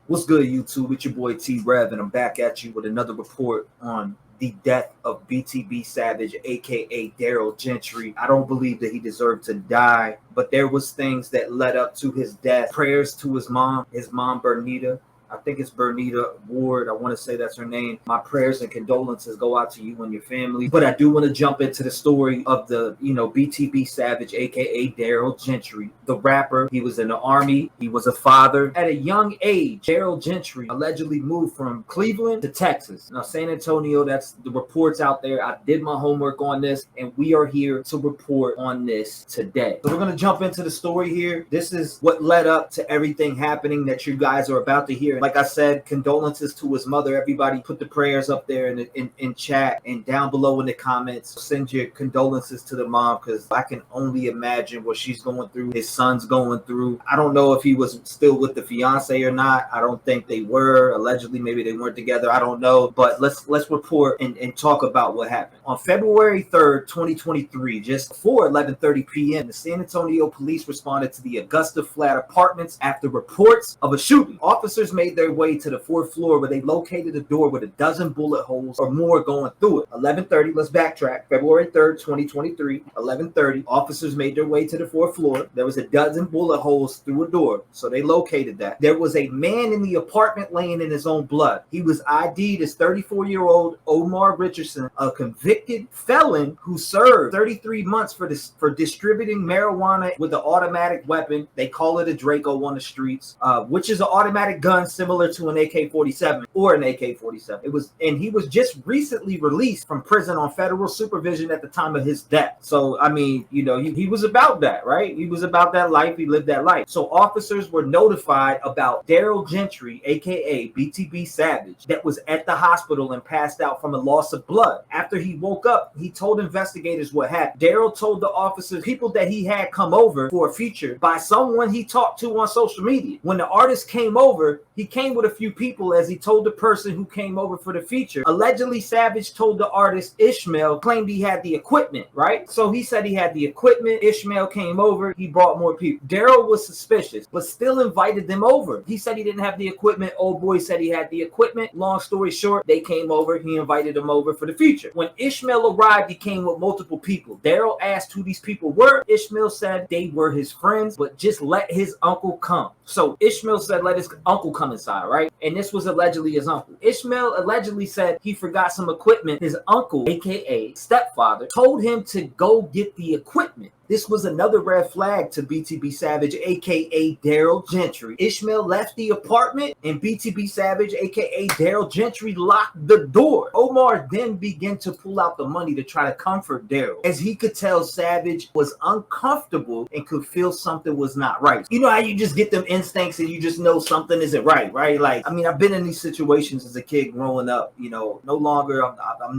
What's good, YouTube? It's your boy T-REV, and I'm back at you with another report on the death of BTB Savage, aka Daryl Gentry. I don't believe that he deserved to die, but there was things that led up to his death. Prayers to his mom Bernita. I think it's Bernita Ward. I want to say that's her name. My prayers and condolences go out to you and your family. But I do want to jump into the story of the, BTB Savage, aka Daryl Gentry, the rapper. He was in the army. He was a father. At a young age, Daryl Gentry allegedly moved from Cleveland to Texas. Now, San Antonio, that's the reports out there. I did my homework on this, and we are here to report on this today. So we're going to jump into the story here. This is what led up to everything happening that you guys are about to hear. Like I said, condolences to his mother. Everybody put the prayers up there in chat and down below in the comments. Send your condolences to the mom, because I can only imagine what she's going through, his son's going through. I don't know if he was still with the fiance or not. I don't think they were. Allegedly, maybe they weren't together. I don't know. But let's report and talk about what happened. On February 3rd, 2023, just before 11:30 p.m., the San Antonio police responded to the Augusta Flat Apartments after reports of a shooting. Officers made their way to the fourth floor, where they located a door with a dozen bullet holes or more going through it. 11:30, let's backtrack. February 3rd, 2023, 11:30, officers made their way to the fourth floor. There was a dozen bullet holes through a door, so they located that. There was a man in the apartment laying in his own blood. He was ID'd as 34-year-old Omar Richardson, a convicted felon who served 33 months for distributing marijuana with an automatic weapon. They call it a Draco on the streets, which is an automatic gun similar to an AK-47 or an AK-47. He was just recently released from prison on federal supervision at the time of his death. So, I mean, he was about that, right? He was about that life. He lived that life. So officers were notified about Daryl Gentry, aka BTB Savage, that was at the hospital and passed out from a loss of blood. After he woke up, he told investigators what happened. Daryl told the officers people that he had come over for a feature by someone he talked to on social media. When the artist came over, he came with a few people, as he told the person who came over for the feature. Allegedly, Savage told the artist Ishmael, claimed he had the equipment, right? So he said he had the equipment. Ishmael came over. He brought more people. Daryl was suspicious, but still invited them over. He said he didn't have the equipment. Old boy said he had the equipment. Long story short, they came over. He invited them over for the feature. When Ishmael arrived, he came with multiple people. Daryl asked who these people were. Ishmael said they were his friends, but just let his uncle come. So Ishmael said let his uncle come inside, right? And this was allegedly his uncle. Ishmael allegedly said he forgot some equipment. His uncle, aka stepfather, told him to go get the equipment. This was another red flag to BTB Savage, aka Daryl Gentry. Ishmael left the apartment, and BTB Savage, aka Daryl Gentry, locked the door. Omar then began to pull out the money to try to comfort Daryl. As he could tell, Savage was uncomfortable and could feel something was not right. You know how you just get them instincts and you just know something isn't right, right? Like, I mean, I've been in these situations as a kid growing up. I'm no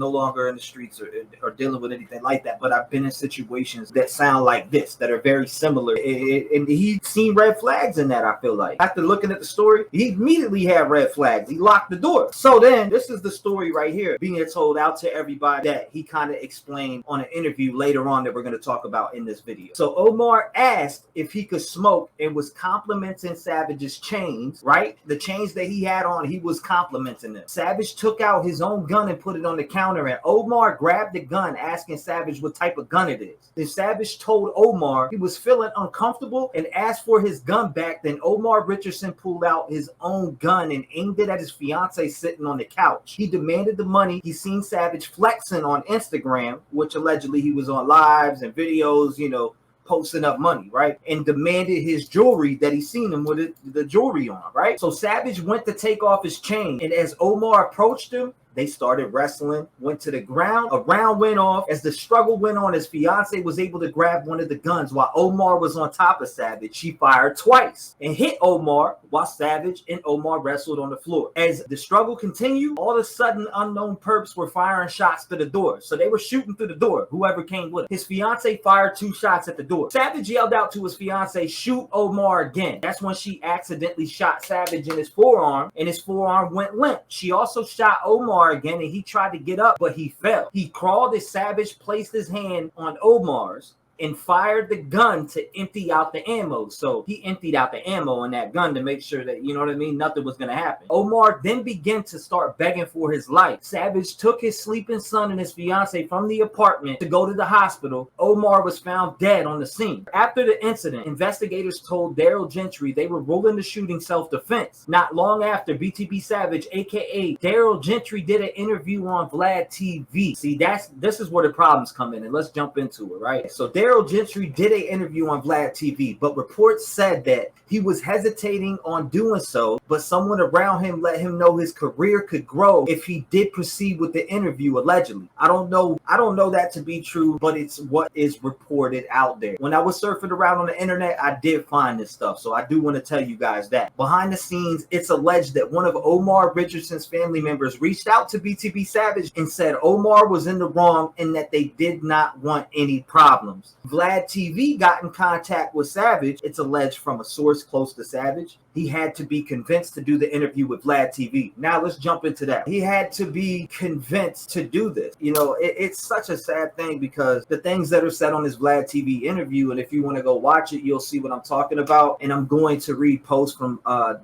longer in the streets or dealing with anything like that, but I've been in situations that sound like this, that are very similar, and he seen red flags in that. I feel like after looking at the story, he immediately had red flags. He locked the door. So then this is the story right here being told out to everybody that he kind of explained on an interview later on that we're going to talk about in this video. So Omar asked if he could smoke and was complimenting Savage's chains, right? The chains that he had on, he was complimenting them. Savage took out his own gun and put it on the counter, and Omar grabbed the gun, asking Savage what type of gun it is. Then Savage told Omar he was feeling uncomfortable and asked for his gun back. Then Omar Richardson pulled out his own gun and aimed it at his fiance sitting on the couch. He demanded the money. He seen Savage flexing on Instagram, which allegedly he was on lives and videos, posting up money, right? And demanded his jewelry that he seen him with the jewelry on, right? So Savage went to take off his chain, and as Omar approached him, they started wrestling, went to the ground. A round went off. As the struggle went on, his fiance was able to grab one of the guns while Omar was on top of Savage. She fired twice and hit Omar while Savage and Omar wrestled on the floor. As the struggle continued, all of a sudden, unknown perps were firing shots to the door. So they were shooting through the door, whoever came with him. His fiance fired 2 shots at the door. Savage yelled out to his fiance, "Shoot Omar again." That's when she accidentally shot Savage in his forearm, and his forearm went limp. She also shot Omar again, and he tried to get up, but he fell. He crawled as Savage placed his hand on Omar's, and fired the gun to empty out the ammo. So he emptied out the ammo in that gun to make sure that, you know what I mean, nothing was going to happen. Omar then began to start begging for his life. Savage took his sleeping son and his fiance from the apartment to go to the hospital. Omar was found dead on the scene. After the incident, investigators told Daryl Gentry they were ruling the shooting self-defense. Not long after, BTB Savage, aka Daryl Gentry, did an interview on Vlad TV. See, this is where the problems come in, and let's jump into it, right? So Daryl Gentry did an interview on Vlad TV, but reports said that he was hesitating on doing so, but someone around him let him know his career could grow if he did proceed with the interview, allegedly. I don't know that to be true, but it's what is reported out there. When I was surfing around on the internet, I did find this stuff, so I do want to tell you guys that. Behind the scenes, it's alleged that one of Omar Richardson's family members reached out to BTB Savage and said Omar was in the wrong and that they did not want any problems. Vlad TV got in contact with Savage, it's alleged from a source close to Savage. He had to be convinced to do the interview with Vlad TV. Now let's jump into that. He had to be convinced to do this. You know, it's such a sad thing because the things that are said on this Vlad TV interview, and if you want to go watch it, you'll see what I'm talking about. And I'm going to read posts from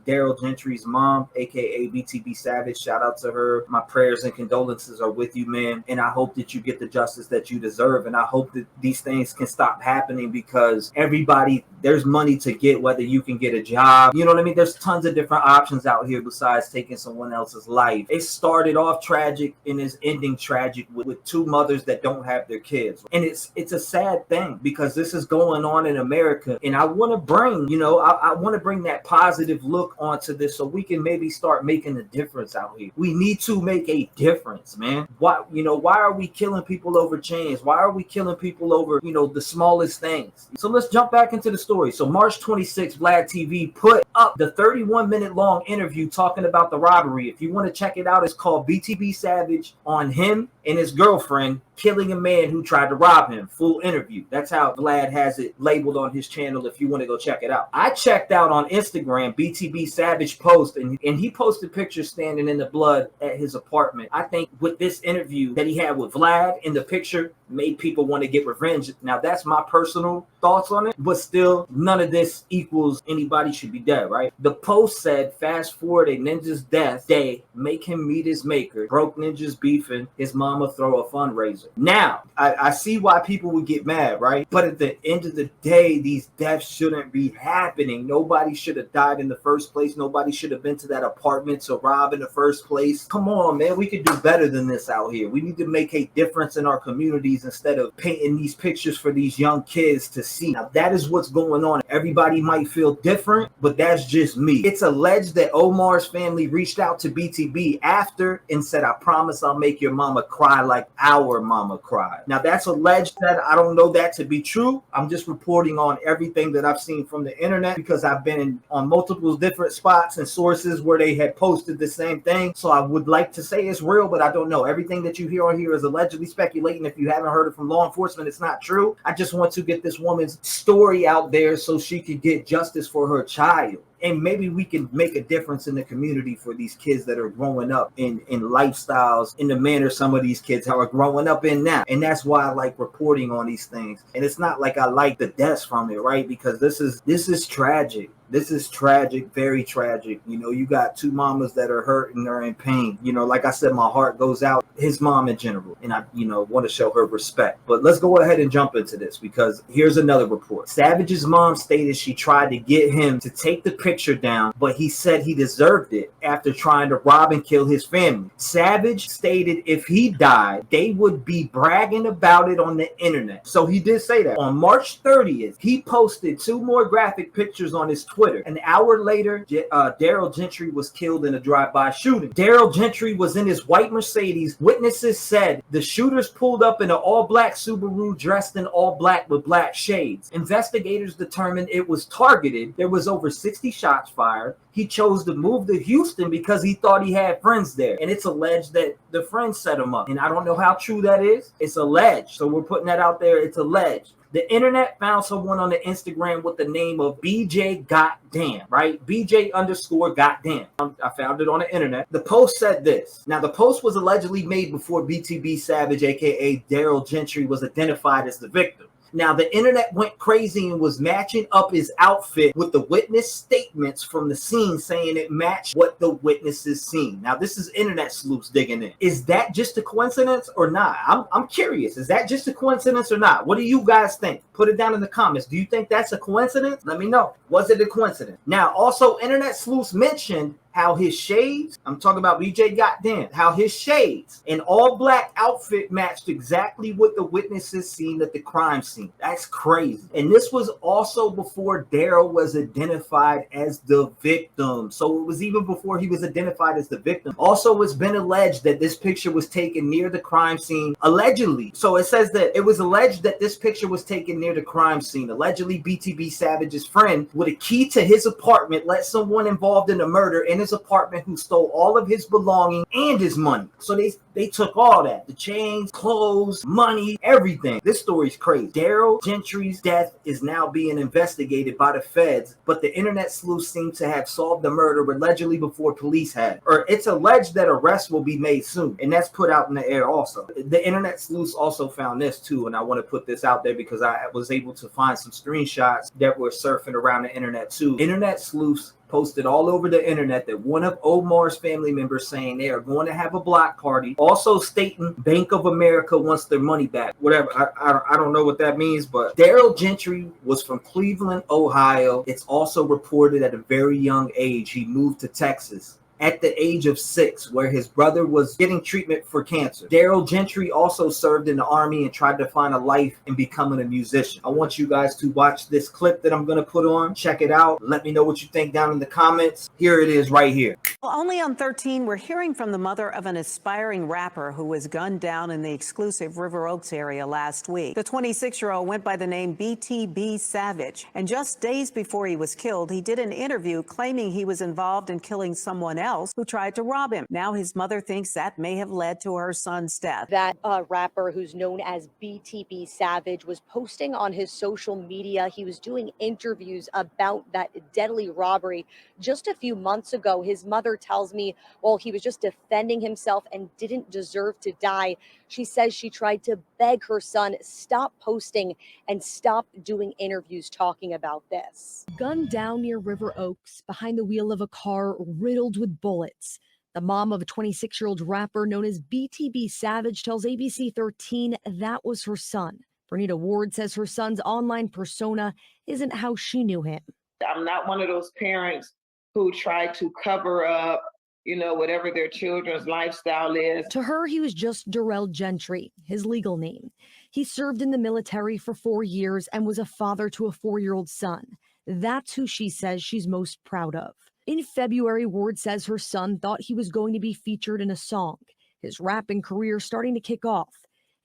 Daryl Gentry's mom, aka BTB Savage. Shout out to her. My prayers and condolences are with you, man. And I hope that you get the justice that you deserve. And I hope that these things can stop happening because everybody, there's money to get, whether you can get a job. You know what I mean? There's tons of different options out here besides taking someone else's life. It started off tragic and is ending tragic with two mothers that don't have their kids. And it's a sad thing because this is going on in America. And I want to bring, you know, I want to bring that positive look onto this so we can maybe start making a difference out here. We need to make a difference, man. Why are we killing people over chains? Why are we killing people over, you know, the smallest things? So let's jump back into the story. So March 26th, Vlad TV put up the 31-minute long interview talking about the robbery. If you want to check it out, it's called BTB Savage on him and his girlfriend killing a man who tried to rob him. Full interview. That's how Vlad has it labeled on his channel if you want to go check it out. I checked out on Instagram BTB Savage post and he posted pictures standing in the blood at his apartment. I think with this interview that he had with Vlad in the picture made people want to get revenge. Now that's my personal thoughts on it, but still none of this equals anybody should be dead, right? The post said, fast forward a ninja's death day, make him meet his maker, broke ninjas beefing, his mama throw a fundraiser. Now, I see why people would get mad, right? But at the end of the day, these deaths shouldn't be happening. Nobody should have died in the first place. Nobody should have been to that apartment to rob in the first place. Come on, man. We could do better than this out here. We need to make a difference in our communities instead of painting these pictures for these young kids to see. Now, that is what's going on. Everybody might feel different, but that's just me. It's alleged that Omar's family reached out to BTB after and said, I promise I'll make your mama cry like our mama cried. Now, that's alleged. That I don't know that to be true. I'm just reporting on everything that I've seen from the internet because I've been on multiple different spots and sources where they had posted the same thing. So I would like to say it's real, but I don't know. Everything that you hear on here is allegedly speculating. If you haven't heard it from law enforcement, it's not true. I just want to get this woman's story out there so she could get justice for her child. And maybe we can make a difference in the community for these kids that are growing up in lifestyles in the manner some of these kids are growing up in now. And that's why I like reporting on these things. And it's not like I like the deaths from it, right? Because this is tragic. This is tragic, very tragic. You know, you got two mamas that are hurt and they're in pain. You know, like I said, my heart goes out his mom in general. And I, you know, want to show her respect. But let's go ahead and jump into this because here's another report. Savage's mom stated she tried to get him to take the picture down, but he said he deserved it after trying to rob and kill his family. Savage stated if he died, they would be bragging about it on the internet. So he did say that. On March 30th, he posted two more graphic pictures on his Twitter. An hour later, Daryl Gentry was killed in a drive-by shooting. Daryl Gentry was in his white Mercedes. Witnesses said the shooters pulled up in an all-black Subaru dressed in all black with black shades. Investigators determined it was targeted. There was over 60 shots fired. He chose to move to Houston because he thought he had friends there. And it's alleged that the friends set him up. And I don't know how true that is. It's alleged. So we're putting that out there. It's alleged. The internet found someone on the Instagram with the name of BJ Goddamn, right? BJ _ Goddamn. I found it on the internet. The post said this. Now, the post was allegedly made before BTB Savage, aka Daryl Gentry, was identified as the victim. Now, the internet went crazy and was matching up his outfit with the witness statements from the scene, saying it matched what the witnesses seen. Now, this is internet sleuths digging in. Is that just a coincidence or not? I'm curious. Is that just a coincidence or not? What do you guys think? Put it down in the comments. Do you think that's a coincidence? Let me know. Was it a coincidence? Now, also, internet sleuths mentioned how his shades, I'm talking about BJ Goddamn, how his shades and all black outfit matched exactly what the witnesses seen at the crime scene. That's crazy. And this was also before Daryl was identified as the victim. So it was even before he was identified as the victim. Also, it's been alleged that this picture was taken near the crime scene, allegedly. So it says that it was alleged that this picture was taken near the crime scene. Allegedly, BTB Savage's friend, with a key to his apartment, let someone involved in the murder in his apartment who stole all of his belongings and his money. So they took all that, the chains, clothes, money, everything. This story's crazy. Daryl Gentry's death is now being investigated by the feds, but the internet sleuths seem to have solved the murder allegedly before police had. Or it's alleged that arrests will be made soon, and that's put out in the air also. The internet sleuths also found this too, and I want to put this out there because I was able to find some screenshots that were surfing around the internet too. Internet sleuths posted all over the internet that one of Omar's family members saying they are going to have a block party, also stating Bank of America wants their money back. Whatever, I don't know what that means, but Daryl Gentry was from Cleveland, Ohio. It's also reported at a very young age he moved to Texas at the age of 6, where his brother was getting treatment for cancer. Daryl Gentry also served in the army and tried to find a life in becoming a musician. I want you guys to watch this clip that I'm going to put on. Check it out. Let me know what you think down in the comments. Here it is right here. Well, only on 13, we're hearing from the mother of an aspiring rapper who was gunned down in the exclusive River Oaks area last week. The 26-year-old went by the name BTB Savage, and just days before he was killed, he did an interview claiming he was involved in killing someone else who tried to rob him. Now his mother thinks that may have led to her son's death. That rapper who's known as BTB Savage was posting on his social media. He was doing interviews about that deadly robbery just a few months ago. His mother tells me, well, he was just defending himself and didn't deserve to die. She says she tried to beg her son, stop posting and stop doing interviews talking about this. Gunned down near River Oaks behind the wheel of a car riddled with bullets. The mom of a 26-year-old rapper known as BTB Savage tells ABC 13 that was her son. Bernita Ward says her son's online persona isn't how she knew him. I'm not one of those parents who try to cover up, whatever their children's lifestyle is. To her, he was just Darrell Gentry, his legal name. He served in the military for 4 years and was a father to a 4-year-old son. That's who she says she's most proud of. In February, Ward says her son thought he was going to be featured in a song, his rapping career starting to kick off.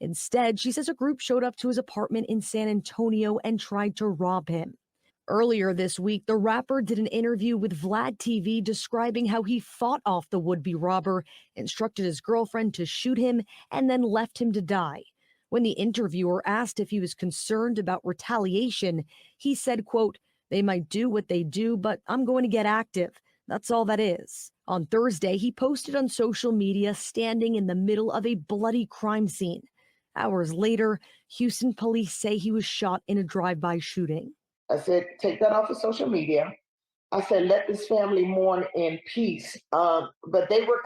Instead, she says a group showed up to his apartment in San Antonio and tried to rob him. Earlier this week, the rapper did an interview with Vlad TV describing how he fought off the would-be robber, instructed his girlfriend to shoot him, and then left him to die. When the interviewer asked if he was concerned about retaliation, he said, quote, "They might do what they do, but I'm going to get active. That's all that is." On Thursday, he posted on social media standing in the middle of a bloody crime scene. Hours later, Houston police say he was shot in a drive-by shooting. I said, take that off of social media. I said, let this family mourn in peace. But they were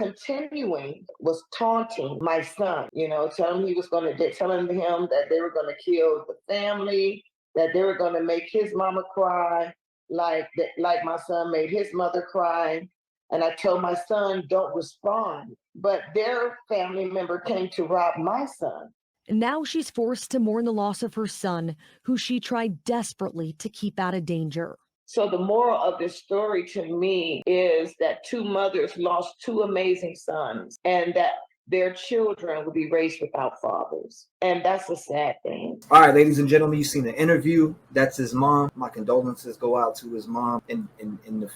was taunting my son, telling him that they were going to kill the family, that they were going to make his mama cry, like my son made his mother cry. And I told my son, don't respond. But their family member came to rob my son. Now she's forced to mourn the loss of her son, who she tried desperately to keep out of danger. So the moral of this story to me is that 2 mothers lost 2 amazing sons, and that their children will be raised without fathers. And that's a sad thing. All right, ladies and gentlemen, you've seen the interview. That's his mom. My condolences go out to his mom and the,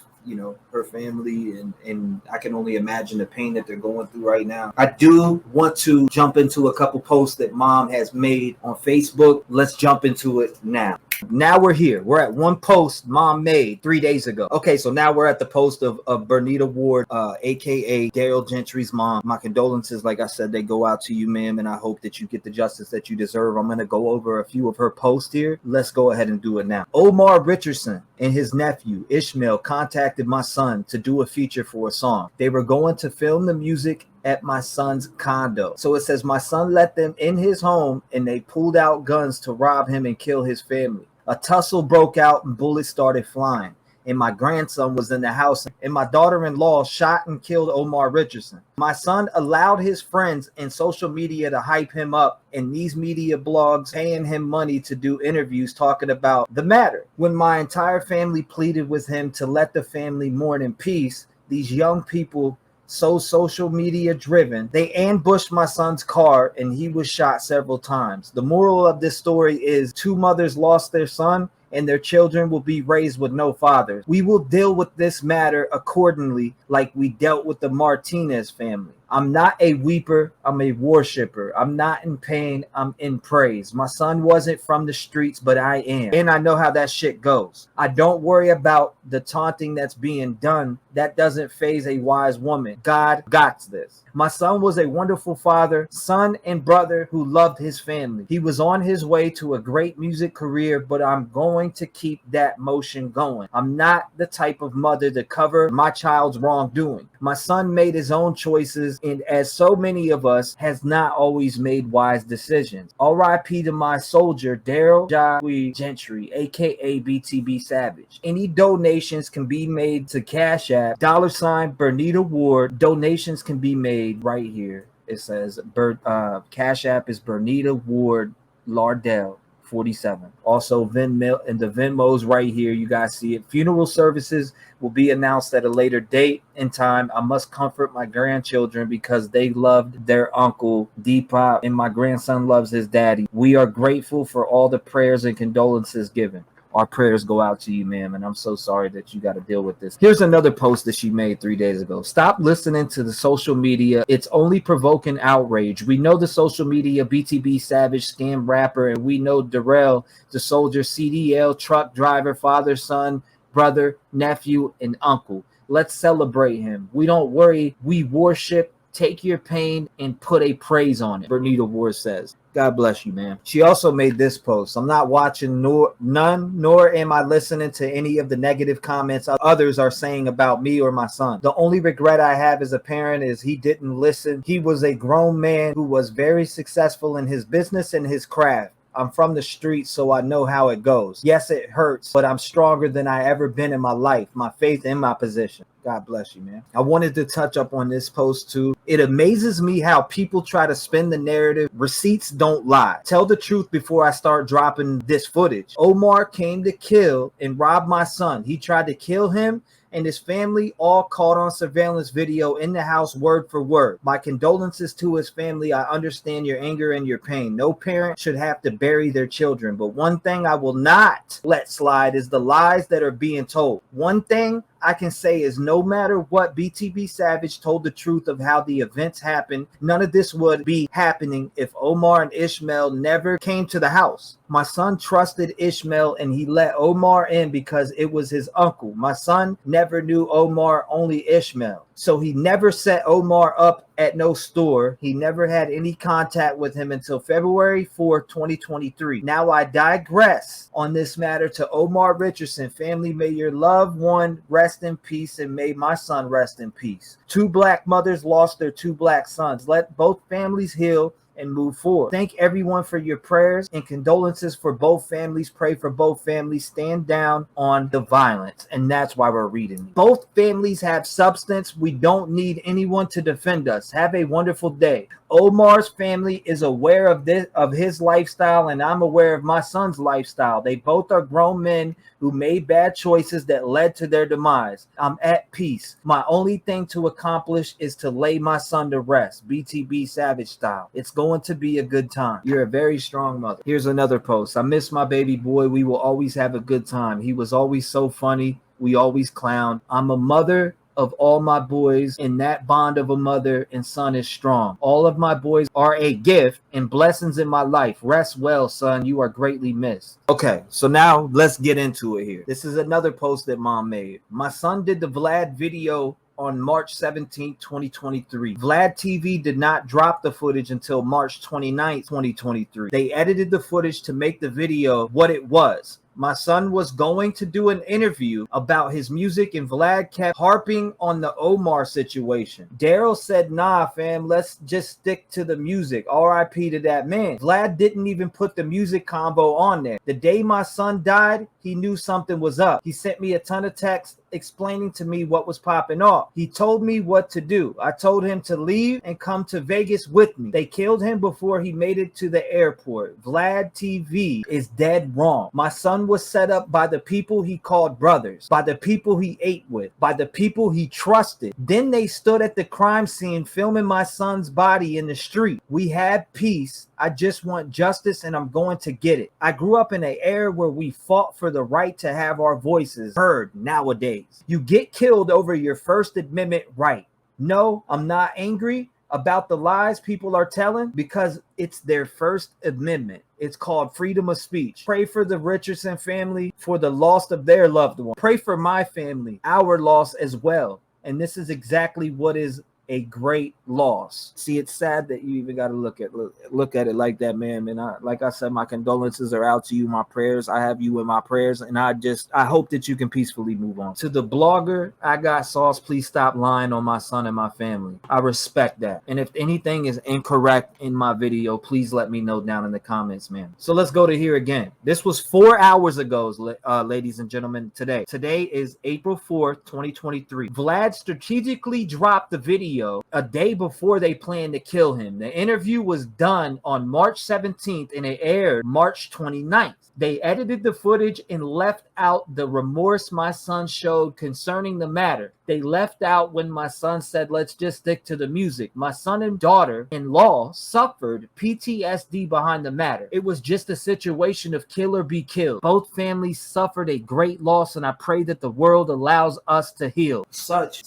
her family. And I can only imagine the pain that they're going through right now. I do want to jump into a couple posts that mom has made on Facebook. Let's jump into it now. Now we're here. We're at one post mom made 3 days ago. Okay, so now we're at the post of Bernita Ward, aka Daryl Gentry's mom. My condolences, like I said, they go out to you, ma'am, and I hope that you get the justice that you deserve. I'm gonna go over a few of her posts here. Let's go ahead and do it now. Omar Richardson and his nephew Ishmael contacted my son to do a feature for a song. They were going to film the music at my son's condo. So it says my son let them in his home and they pulled out guns to rob him and kill his family. A tussle broke out and bullets started flying. And my grandson was in the house and my daughter-in-law shot and killed Omar Richardson. My son allowed his friends and social media to hype him up and these media blogs paying him money to do interviews talking about the matter. When my entire family pleaded with him to let the family mourn in peace, these young people, so social media driven, they ambushed my son's car and he was shot several times. The moral of this story is 2 mothers lost their son and their children will be raised with no fathers. We will deal with this matter accordingly like we dealt with the Martinez family. I'm not a weeper, I'm a worshiper. I'm not in pain, I'm in praise. My son wasn't from the streets, but I am. And I know how that shit goes. I don't worry about the taunting that's being done. That doesn't faze a wise woman. God got this. My son was a wonderful father, son, and brother who loved his family. He was on his way to a great music career, but I'm going to keep that motion going. I'm not the type of mother to cover my child's wrongdoing. My son made his own choices, and as so many of us, has not always made wise decisions. R.I.P. to my soldier, Daryl Gentry, aka BTB Savage. Any donations can be made to Cash App, $ Bernita Ward. Donations can be made right here. It says Cash App is Bernita Ward Lardell 47. Also Venmo, and the Venmo's right here. You guys see it. Funeral services will be announced at a later date and time. I must comfort my grandchildren because they loved their uncle Deepak and my grandson loves his daddy. We are grateful for all the prayers and condolences given. Our prayers go out to you, ma'am, and I'm so sorry that you got to deal with this. Here's another post that she made 3 days ago. Stop listening to the social media. It's only provoking outrage. We know the social media BTB Savage scam rapper, and we know Darrell, the soldier, CDL, truck driver, father, son, brother, nephew, and uncle. Let's celebrate him. We don't worry. We worship. Take your pain and put a praise on it, Bernita Ward says. God bless you, man. She also made this post. I'm not watching nor am I listening to any of the negative comments others are saying about me or my son. The only regret I have as a parent is he didn't listen. He was a grown man who was very successful in his business and his craft. I'm from the streets, so I know how it goes. Yes, it hurts, but I'm stronger than I ever been in my life, my faith in my position. God bless you, man. I wanted to touch up on this post too. It amazes me how people try to spin the narrative. Receipts don't lie. Tell the truth before I start dropping this footage. Omar came to kill and rob my son. He tried to kill him and his family, all caught on surveillance video in the house word for word. My condolences to his family. I understand your anger and your pain. No parent should have to bury their children. But one thing I will not let slide is the lies that are being told. One thing I can say is no matter what, BTB Savage told the truth of how the events happened. None of this would be happening if Omar and Ishmael never came to the house. My son trusted Ishmael and he let Omar in because it was his uncle. My son never knew Omar, only Ishmael. So he never set Omar up at no store. He never had any contact with him until February 4, 2023. Now I digress on this matter to Omar Richardson. Family, may your loved one rest in peace and may my son rest in peace. 2 black mothers lost their 2 black sons. Let both families heal and move forward. Thank everyone for your prayers and condolences for both families. Pray for both families. Stand down on the violence. And that's why we're reading. Both families have substance. We don't need anyone to defend us. Have a wonderful day. Omar's family is aware of his lifestyle, and I'm aware of my son's lifestyle. They both are grown men who made bad choices that led to their demise. I'm at peace. My only thing to accomplish is to lay my son to rest, BTB Savage style. It's going to be a good time. You're a very strong mother. Here's another post. I miss my baby boy. We will always have a good time. He was always so funny. We always clown. I'm a mother of all my boys, and that bond of a mother and son is strong. All of my boys are a gift and blessings in my life. Rest well, son. You are greatly missed. Okay, so now let's get into it here. This is another post that mom made. My son did the Vlad video on March 17, 2023. Vlad TV did not drop the footage until March 29, 2023. They edited the footage to make the video what it was. My son was going to do an interview about his music, and Vlad kept harping on the Omar situation. Daryl said, nah, fam, let's just stick to the music. RIP to that man. Vlad didn't even put the music combo on there. The day my son died, he knew something was up. He sent me a ton of texts explaining to me what was popping off. He told me what to do. I told him to leave and come to Vegas with me. They killed him before he made it to the airport. Vlad TV is dead wrong. My son was set up by the people he called brothers, by the people he ate with, by the people he trusted. Then they stood at the crime scene filming my son's body in the street. We had peace. I just want justice, and I'm going to get it. I grew up in an era where we fought for the right to have our voices heard. Nowadays, you get killed over your First Amendment right. No, I'm not angry about the lies people are telling because it's their First Amendment. It's called freedom of speech. Pray for the Richardson family for the loss of their loved one. Pray for my family, our loss as well. And this is exactly what is a great loss. See, it's sad that you even got to look at it like that, man. And like I said, my condolences are out to you. My prayers, I have you in my prayers, and I hope that you can peacefully move on. To the blogger, I got sauce. Please stop lying on my son and my family. I respect that. And if anything is incorrect in my video, please let me know down in the comments, man. So let's go to here again. This was 4 hours ago, ladies and gentlemen. Today is April 4th, 2023. Vlad strategically dropped the video a day before they planned to kill him. The interview was done on March 17th and it aired March 29th. They edited the footage and left out the remorse my son showed concerning the matter. They left out when my son said, let's just stick to the music. My son and daughter-in-law suffered PTSD behind the matter. It was just a situation of kill or be killed. Both families suffered a great loss, and I pray that the world allows us to heal. Such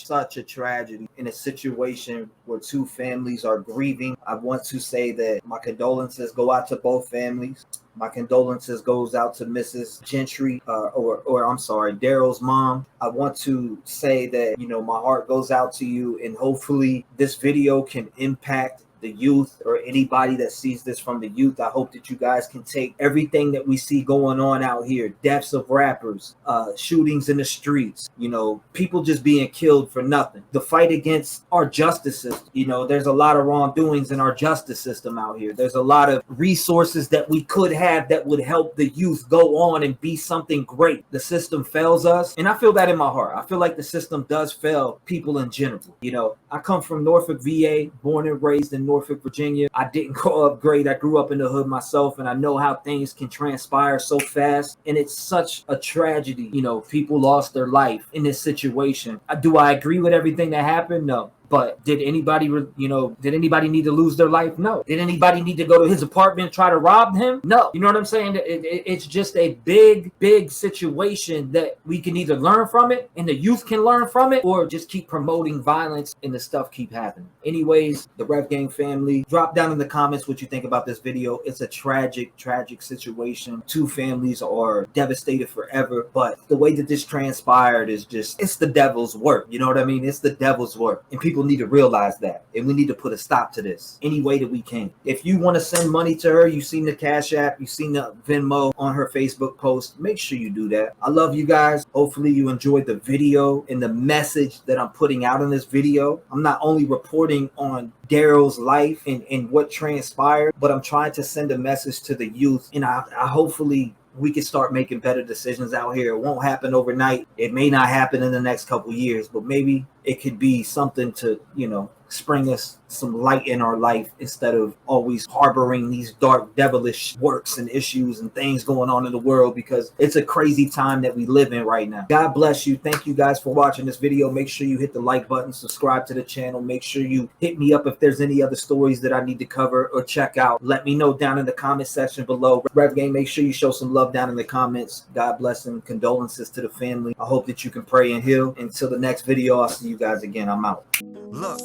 a tragedy in a situation where two families are grieving. I want to say that my condolences go out to both families. My condolences goes out to Mrs. Gentry, or I'm sorry, Daryl's mom. I want to say that, you know, my heart goes out to you, and hopefully this video can impact the youth or anybody that sees this from the youth. I hope that you guys can take everything that we see going on out here, deaths of rappers, shootings in the streets, you know, people just being killed for nothing. The fight against our justice system, you know, there's a lot of wrongdoings in our justice system out here. There's a lot of resources that we could have that would help the youth go on and be something great. The system fails us, and I feel that in my heart. I feel like the system does fail people in general. You know, I come from Norfolk, VA, born and raised in Norfolk, Virginia. I didn't grow up great. I grew up in the hood myself, and I know how things can transpire so fast, and it's such a tragedy. You know, people lost their life in this situation. Do I agree with everything that happened? No. But did anybody need to lose their life? No. Did anybody need to go to his apartment and try to rob him? No. You know what I'm saying? It's just a big situation that we can either learn from it and the youth can learn from it, or just keep promoting violence and the stuff keep happening. Anyways, the Rev Gang family, drop down in the comments what you think about this video. It's a tragic situation. Two families are devastated forever, but the way that this transpired is just, it's the devil's work. You know what I mean? It's the devil's work. And people need to realize that, and we need to put a stop to this any way that we can. If you want to send money to her, you've seen the Cash App, you've seen the Venmo on her Facebook post, make sure you do that. I love you guys. Hopefully you enjoyed the video and the message that I'm putting out in this video. I'm not only reporting on Daryl's life and what transpired, but I'm trying to send a message to the youth, and I hopefully we can start making better decisions out here. It won't happen overnight. It may not happen in the next couple years, but maybe it could be something to, you know, spring us some light in our life instead of always harboring these dark devilish works and issues and things going on in the world, because it's a crazy time that we live in right now. God bless you. Thank you guys for watching this video. Make sure you hit the like button, subscribe to the channel. Make sure you hit me up if there's any other stories that I need to cover or check out. Let me know down in the comment section below. Rev Gang, make sure you show some love down in the comments. God bless and condolences to the family. I hope that you can pray and heal. Until the next video, I'll see you guys again. I'm out. Look,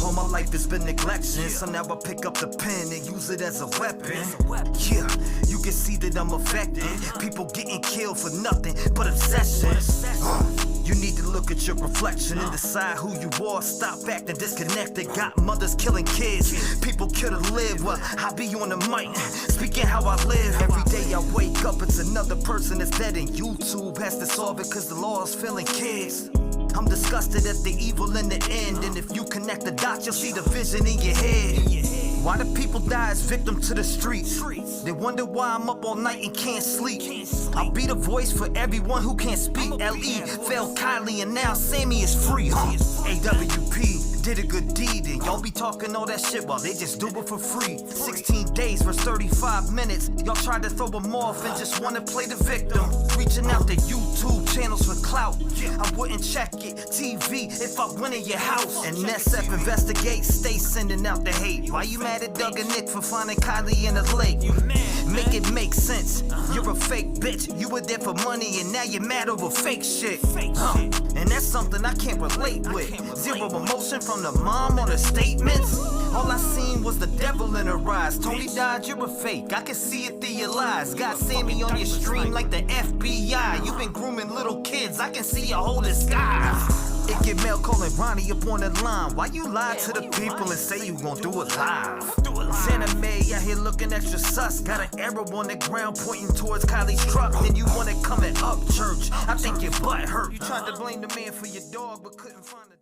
all my life has been neglection, so now I pick up the pen and use it as a weapon. Yeah, you can see that I'm affected. People getting killed for nothing but obsession. You need to look at your reflection and decide who you are. Stop acting disconnected. Got mothers killing kids. People kill to live. Well, I be on the mic, speaking how I live. Every day I wake up, it's another person that's dead, and YouTube has to solve it because the law is failing kids. I'm disgusted at the evil in the end, and if you connect the dots, you'll see the vision in your head. Why do people die as victim to the streets? They wonder why I'm up all night and can't sleep. I'll be the voice for everyone who can't speak. L.E. fell Kylie and now Sammy is free. AWP did a good deed, and y'all be talking all that shit while they just do it for free. 16 days for 35 minutes. Y'all tried to throw them off and just want to play the victim. Reaching out to YouTube channels for clout. I wouldn't check it. TV if I went in your house. And SF investigate, stay sending out the hate. Why you mad at Doug and Nick for finding Kylie in the lake? Make it make sense. You're a fake bitch. You were there for money and now you're mad over fake shit. And that's something I can't relate with. Zero emotion from the mom on the statements. All I seen was the devil in her eyes. Tony died, you're a fake. I can see it through your lies. Got Sammy on your stream like the FBI. You've been grooming little kids. I can see your whole disguise. It get mail calling Ronnie up on the line. Why you lie to the people and say you gon' do it live? Santa May out here looking extra sus. Got an arrow on the ground pointing towards Kylie's truck. Then you wanna come and up church. I think your butt hurt. You tried to blame the man for your dog but couldn't find a